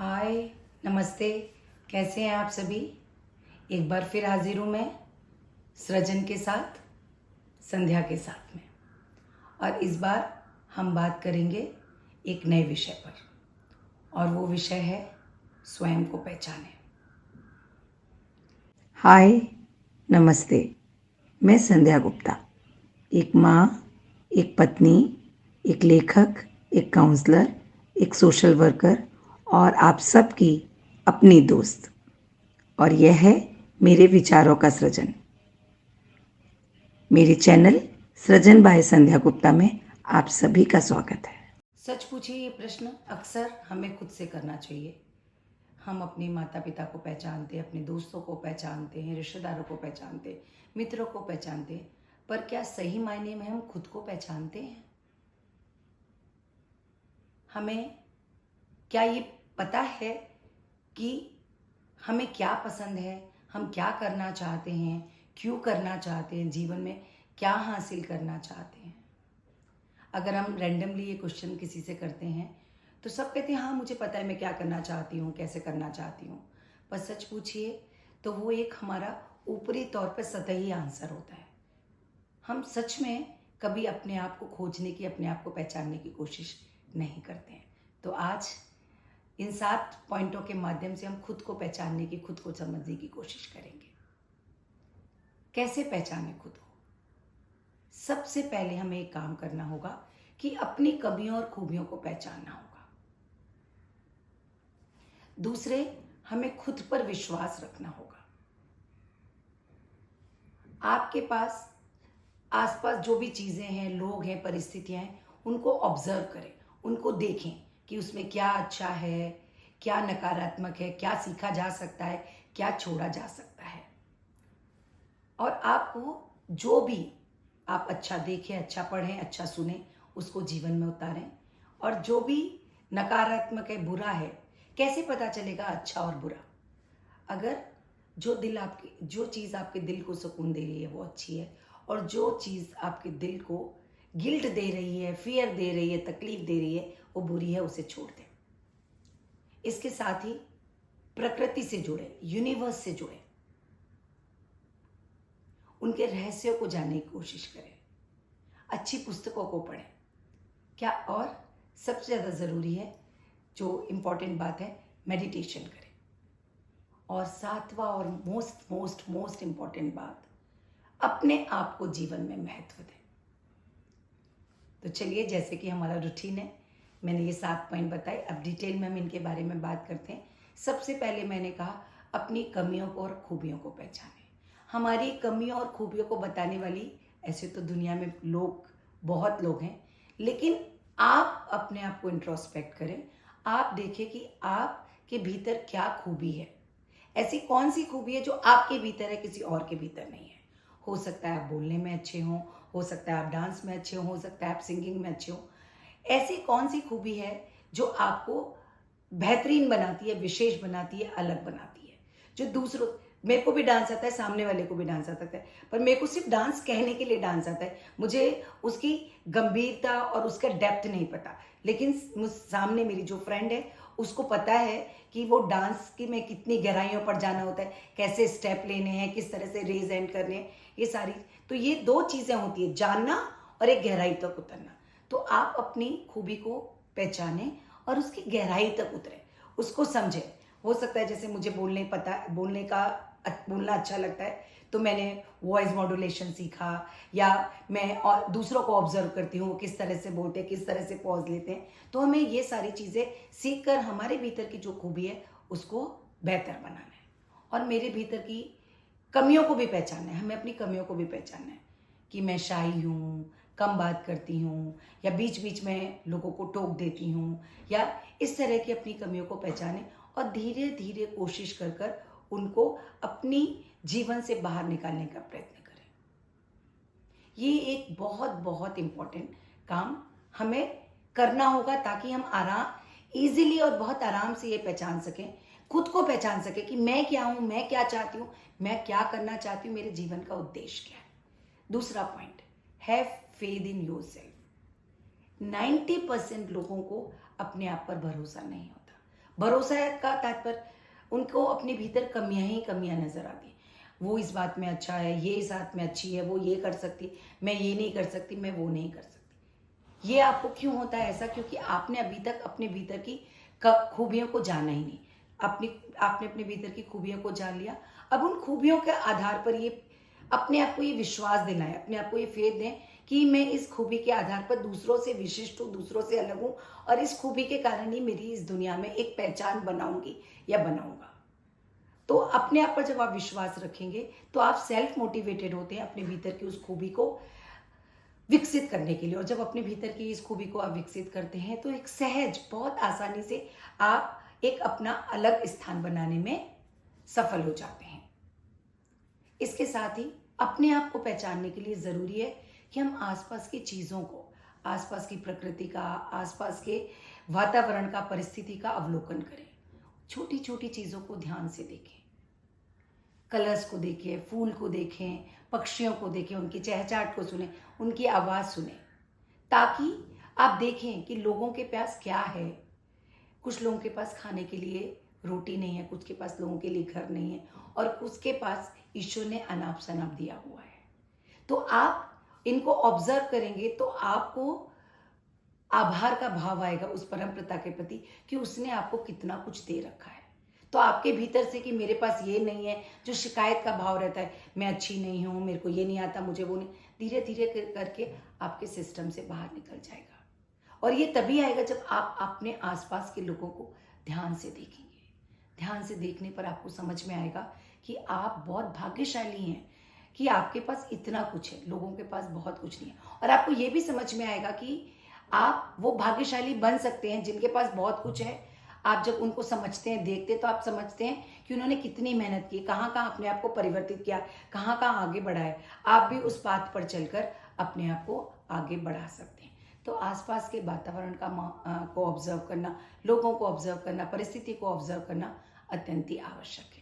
हाय, नमस्ते। कैसे हैं आप सभी? एक बार फिर हाजिर हूँ मैं सृजन के साथ, संध्या के साथ में। और इस बार हम बात करेंगे एक नए विषय पर, और वो विषय है स्वयं को पहचाने। हाय, नमस्ते। मैं संध्या गुप्ता, एक माँ, एक पत्नी, एक लेखक, एक काउंसलर, एक सोशल वर्कर और आप सबकी अपनी दोस्त। और यह है मेरे विचारों का सृजन। मेरे चैनल सृजन बाय संध्या गुप्ता में आप सभी का स्वागत है। सच पूछिए, ये प्रश्न अक्सर हमें खुद से करना चाहिए। हम अपने माता पिता को पहचानते हैं, अपने दोस्तों को पहचानते हैं, रिश्तेदारों को पहचानते हैं, मित्रों को पहचानते हैं, पर क्या सही मायने में हम खुद को पहचानते हैं? हमें क्या ये पता है कि हमें क्या पसंद है, हम क्या करना चाहते हैं, क्यों करना चाहते हैं, जीवन में क्या हासिल करना चाहते हैं? अगर हम रैंडमली ये क्वेश्चन किसी से करते हैं तो सब कहते हैं हाँ मुझे पता है मैं क्या करना चाहती हूँ, कैसे करना चाहती हूँ। पर सच पूछिए तो वो एक हमारा ऊपरी तौर पर सतही आंसर होता है। हम सच में कभी अपने आप को खोजने की, अपने आप को पहचानने की कोशिश नहीं करते हैं। तो आज इन 7 पॉइंटों के माध्यम से हम खुद को पहचानने की, खुद को समझने की कोशिश करेंगे। कैसे पहचाने खुद को? सबसे पहले हमें एक काम करना होगा कि अपनी कमियों और खूबियों को पहचानना होगा। दूसरे, हमें खुद पर विश्वास रखना होगा। आपके पास आसपास जो भी चीज़ें हैं, लोग हैं, परिस्थितियां हैं, उनको ऑब्जर्व करें, उनको देखें कि उसमें क्या अच्छा है, क्या नकारात्मक है, क्या सीखा जा सकता है, क्या छोड़ा जा सकता है। और आपको जो भी आप अच्छा देखें, अच्छा पढ़ें, अच्छा सुने, उसको जीवन में उतारें। और जो भी नकारात्मक है, बुरा है, कैसे पता चलेगा अच्छा और बुरा? अगर जो चीज़ आपके दिल को सुकून दे रही है वो अच्छी है, और जो चीज़ आपके दिल को गिल्ट दे रही है, फियर दे रही है, तकलीफ दे रही है, वो बुरी है, उसे छोड़ दें। इसके साथ ही प्रकृति से जुड़े, यूनिवर्स से जुड़े, उनके रहस्यों को जानने की कोशिश करें, अच्छी पुस्तकों को पढ़ें। क्या और सबसे ज़्यादा ज़रूरी है, जो इम्पोर्टेंट बात है, मेडिटेशन करें। और सातवां और मोस्ट मोस्ट मोस्ट इम्पॉर्टेंट बात, अपने आप को जीवन में महत्व दें। तो चलिए, जैसे कि हमारा रूटीन है, मैंने ये 7 पॉइंट बताए, अब डिटेल में हम इनके बारे में बात करते हैं। सबसे पहले मैंने कहा अपनी कमियों को और खूबियों को पहचानें। हमारी कमियों और खूबियों को बताने वाली ऐसे तो दुनिया में बहुत लोग हैं, लेकिन आप अपने आप को इंट्रोस्पेक्ट करें। आप देखें कि आपके भीतर क्या खूबी है, ऐसी कौन सी खूबी है जो आपके भीतर है, किसी और के भीतर नहीं है। हो सकता है आप बोलने में अच्छे हों, हो सकता है आप डांस में अच्छे हो सकता है आप सिंगिंग में अच्छे हो। ऐसी कौन सी खूबी है जो आपको बेहतरीन बनाती है, विशेष बनाती है, अलग बनाती है, जो दूसरों, मेरे को भी डांस आता है, सामने वाले को भी डांस आता है, पर मेरे को सिर्फ डांस कहने के लिए डांस आता है, मुझे उसकी गंभीरता और उसका डेप्थ नहीं पता। लेकिन सामने मेरी जो फ्रेंड है उसको पता है कि वो डांस की में कितनी गहराइयों पर जाना होता है, कैसे स्टेप लेने हैं, किस तरह से रेज एंड करने हैं, ये सारी। तो ये 2 चीज़ें होती है, जानना और एक गहराई तक उतरना। तो आप अपनी खूबी को पहचानें और उसकी गहराई तक उतरें, उसको समझें। हो सकता है जैसे मुझे बोलना अच्छा लगता है, तो मैंने वॉइस मॉड्यूलेशन सीखा, या मैं और दूसरों को ऑब्जर्व करती हूँ किस तरह से बोलते हैं, किस तरह से पॉज लेते हैं। तो हमें ये सारी चीज़ें सीख कर हमारे भीतर की जो खूबी है उसको बेहतर बनाना है। और मेरे भीतर की कमियों को भी पहचानना है, हमें अपनी कमियों को भी पहचानना है कि मैं शाई हूँ, कम बात करती हूँ, या बीच बीच में लोगों को टोक देती हूँ, या इस तरह की अपनी कमियों को पहचानें और धीरे धीरे कोशिश कर कर उनको अपनी जीवन से बाहर निकालने का प्रयत्न करें। ये एक बहुत बहुत इम्पोर्टेंट काम हमें करना होगा, ताकि हम इजीली और बहुत आराम से ये पहचान सकें, खुद को पहचान सकें कि मैं क्या हूँ, मैं क्या चाहती हूँ, मैं क्या करना चाहती हूँ, मेरे जीवन का उद्देश्य क्या है। दूसरा point, have faith in yourself. 90% लोगों को अपने आप पर भरोसा नहीं होता, भरोसा का तात्पर्य उनको अपने भीतर कमियां ही कमियां नजर आती हैं। वो इस बात में अच्छा है, ये इस बात में अच्छी है, वो ये कर सकती, मैं ये नहीं कर सकती, मैं वो नहीं कर सकती। ये आपको क्यों होता है ऐसा? क्योंकि आपने अभी तक अपने भीतर की खूबियों को जाना ही नहीं। आपने अपने भीतर की खूबियों को जान लिया। अब उन खूबियों के आधार पर ये अपने आप को ये विश्वास दिलाएं, अपने आप को ये फेथ दें कि मैं इस खूबी के आधार पर दूसरों से विशिष्ट हूँ, दूसरों से अलग हूँ, और इस खूबी के कारण ही मेरी इस दुनिया में एक पहचान बनाऊंगी या बनाऊंगा। तो अपने आप पर जब आप विश्वास रखेंगे तो आप सेल्फ मोटिवेटेड होते हैं अपने भीतर की उस खूबी को विकसित करने के लिए। और जब अपने भीतर की इस खूबी को आप विकसित करते हैं तो एक सहज, बहुत आसानी से आप एक अपना अलग स्थान बनाने में सफल हो जाते हैं। इसके साथ ही अपने आप को पहचानने के लिए ज़रूरी है कि हम आसपास की चीज़ों को, आसपास की प्रकृति का, आसपास के वातावरण का, परिस्थिति का अवलोकन करें। छोटी छोटी चीज़ों को ध्यान से देखें, कलर्स को देखें, फूल को देखें, पक्षियों को देखें, उनकी चहचहाट को सुने, उनकी आवाज़ सुने, ताकि आप देखें कि लोगों के पास क्या है। कुछ लोगों के पास खाने के लिए रोटी नहीं है, कुछ के पास लोगों के लिए घर नहीं है, और कुछ के पास ईश्वर ने अनाप शनाप दिया हुआ है। तो आप इनको ऑब्जर्व करेंगे तो आपको आभार का भाव आएगा उस परम पिता के प्रति कि उसने आपको कितना कुछ दे रखा है। तो आपके भीतर से कि मेरे पास ये नहीं है, जो शिकायत का भाव रहता है, मैं अच्छी नहीं हूँ, मेरे को ये नहीं आता, मुझे वो नहीं, धीरे धीरे करके आपके सिस्टम से बाहर निकल जाएगा। और ये तभी आएगा जब आप अपने आसपास के लोगों को ध्यान से देखेंगे। ध्यान से देखने पर आपको समझ में आएगा कि आप बहुत भाग्यशाली हैं कि आपके पास इतना कुछ है, लोगों के पास बहुत कुछ नहीं है। और आपको ये भी समझ में आएगा कि आप वो भाग्यशाली बन सकते हैं जिनके पास बहुत कुछ है। आप जब उनको समझते हैं, देखते हैं, तो आप समझते हैं कि उन्होंने कितनी मेहनत की, कहाँ कहाँ अपने आप को परिवर्तित किया, कहाँ कहाँ आगे बढ़ा है। आप भी उस पाथ पर चलकर अपने आप को आगे बढ़ा सकते हैं। तो आसपास के वातावरण को ऑब्जर्व करना, लोगों को ऑब्जर्व करना, परिस्थिति को ऑब्जर्व करना अत्यंत ही आवश्यक है।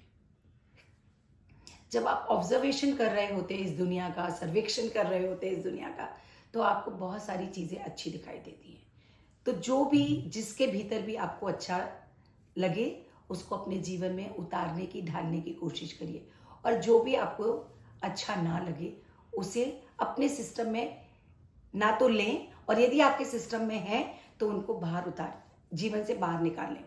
जब आप ऑब्जर्वेशन कर रहे होते हैं इस दुनिया का, सर्वेक्षण कर रहे होते हैं इस दुनिया का, तो आपको बहुत सारी चीज़ें अच्छी दिखाई देती हैं। तो जो भी, जिसके भीतर भी आपको अच्छा लगे, उसको अपने जीवन में उतारने की, ढालने की कोशिश करिए। और जो भी आपको अच्छा ना लगे उसे अपने सिस्टम में ना तो लें, और यदि आपके सिस्टम में है तो उनको बाहर उतार, जीवन से बाहर निकालें।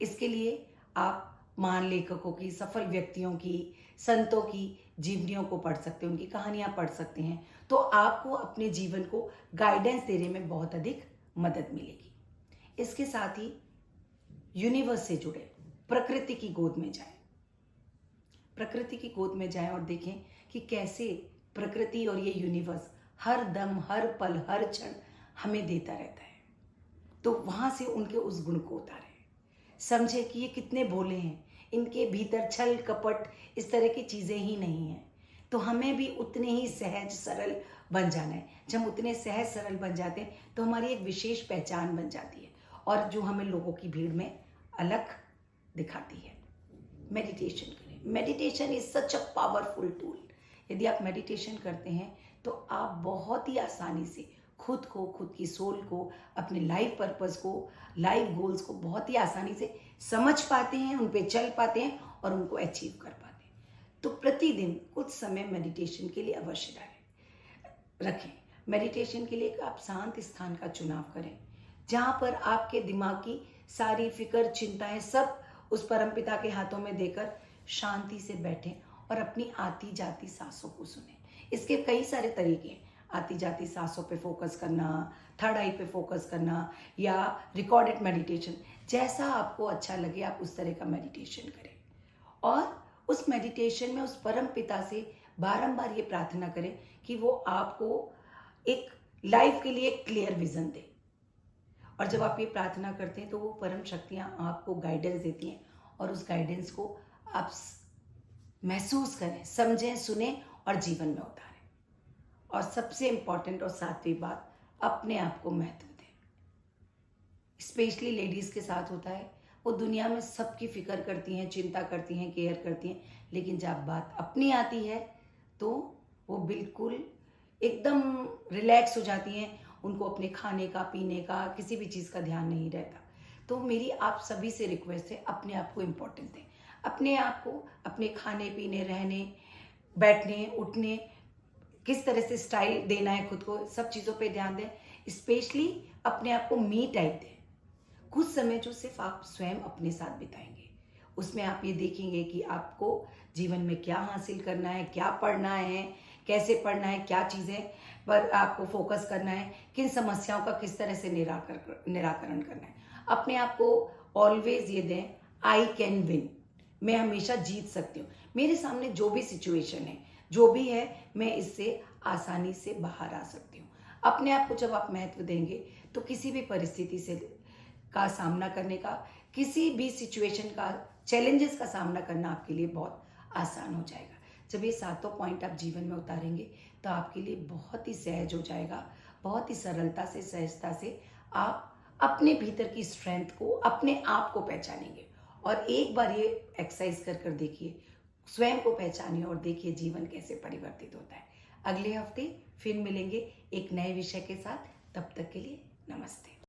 इसके लिए आप महान लेखकों की, सफल व्यक्तियों की, संतों की जीवनियों को पढ़ सकते हैं, उनकी कहानियां पढ़ सकते हैं। तो आपको अपने जीवन को गाइडेंस देने में बहुत अधिक मदद मिलेगी। इसके साथ ही यूनिवर्स से जुड़े, प्रकृति की गोद में जाएं। प्रकृति की गोद में जाएं और देखें कि कैसे प्रकृति और ये यूनिवर्स हर दम, हर पल, हर क्षण हमें देता रहता है। तो वहां से उनके उस गुण को उतारें। समझे कि ये कितने भोले हैं, इनके भीतर छल कपट इस तरह की चीज़ें ही नहीं हैं। तो हमें भी उतने ही सहज सरल बन जाना है। जब हम उतने सहज सरल बन जाते हैं तो हमारी एक विशेष पहचान बन जाती है, और जो हमें लोगों की भीड़ में अलग दिखाती है। मेडिटेशन करें। Meditation is such a powerful tool. यदि आप मेडिटेशन करते हैं तो आप बहुत ही आसानी से खुद को, खुद की सोल को, अपने लाइफ पर्पस को, लाइफ गोल्स को बहुत ही आसानी से समझ पाते हैं, उन पे चल पाते हैं और उनको अचीव कर पाते हैं। तो प्रतिदिन कुछ समय मेडिटेशन के लिए अवश्य रखें। मेडिटेशन के लिए आप शांत स्थान का चुनाव करें, जहाँ पर आपके दिमाग की सारी फिक्र, चिंताएं सब उस परमपिता के हाथों में देकर शांति से बैठें और अपनी आती जाती सांसों को सुनें। इसके कई सारे तरीके हैं। आती जाती सांसों पे फोकस करना, थर्ड आई पे फोकस करना, या रिकॉर्डेड मेडिटेशन, जैसा आपको अच्छा लगे आप उस तरह का मेडिटेशन करें। और उस मेडिटेशन में उस परम पिता से बारंबार ये प्रार्थना करें कि वो आपको एक लाइफ के लिए एक क्लियर विजन दे। और जब आप ये प्रार्थना करते हैं तो वो परम शक्तियाँ आपको गाइडेंस देती हैं, और उस गाइडेंस को आप महसूस करें, समझें, सुने और जीवन में उतारें। और सबसे इम्पॉर्टेंट और सातवीं बात, अपने आप को महत्व दें। स्पेशली लेडीज़ के साथ होता है, वो दुनिया में सबकी फिक्र करती हैं, चिंता करती हैं, केयर करती हैं, लेकिन जब बात अपनी आती है तो वो बिल्कुल एकदम रिलैक्स हो जाती हैं। उनको अपने खाने का, पीने का, किसी भी चीज़ का ध्यान नहीं रहता। तो मेरी आप सभी से रिक्वेस्ट है, अपने आप को इम्पोर्टेंस दें। अपने आप को अपने खाने पीने, रहने, बैठने, उठने, किस तरह से स्टाइल देना है खुद को, सब चीज़ों पे ध्यान दें। स्पेशली अपने आप को मी टाइम दें, कुछ समय जो सिर्फ आप स्वयं अपने साथ बिताएंगे। उसमें आप ये देखेंगे कि आपको जीवन में क्या हासिल करना है, क्या पढ़ना है, कैसे पढ़ना है, क्या चीज़ें पर आपको फोकस करना है, किन समस्याओं का किस तरह से निराकरण करना है। अपने आप को ऑलवेज ये दें, आई कैन विन, मैं हमेशा जीत सकती हूँ। मेरे सामने जो भी सिचुएशन है, जो भी है, मैं इससे आसानी से बाहर आ सकती हूँ। अपने आप को जब आप महत्व देंगे तो किसी भी परिस्थिति से का सामना करने का, किसी भी सिचुएशन का, चैलेंजेस का सामना करना आपके लिए बहुत आसान हो जाएगा। जब ये सातों पॉइंट आप जीवन में उतारेंगे तो आपके लिए बहुत ही सहज हो जाएगा, बहुत ही सरलता से, सहजता से आप अपने भीतर की स्ट्रेंथ को, अपने आप को पहचानेंगे। और एक बार ये एक्सरसाइज कर कर देखिए, स्वयं को पहचानिए और देखिए जीवन कैसे परिवर्तित होता है। अगले हफ्ते फिर मिलेंगे एक नए विषय के साथ। तब तक के लिए नमस्ते।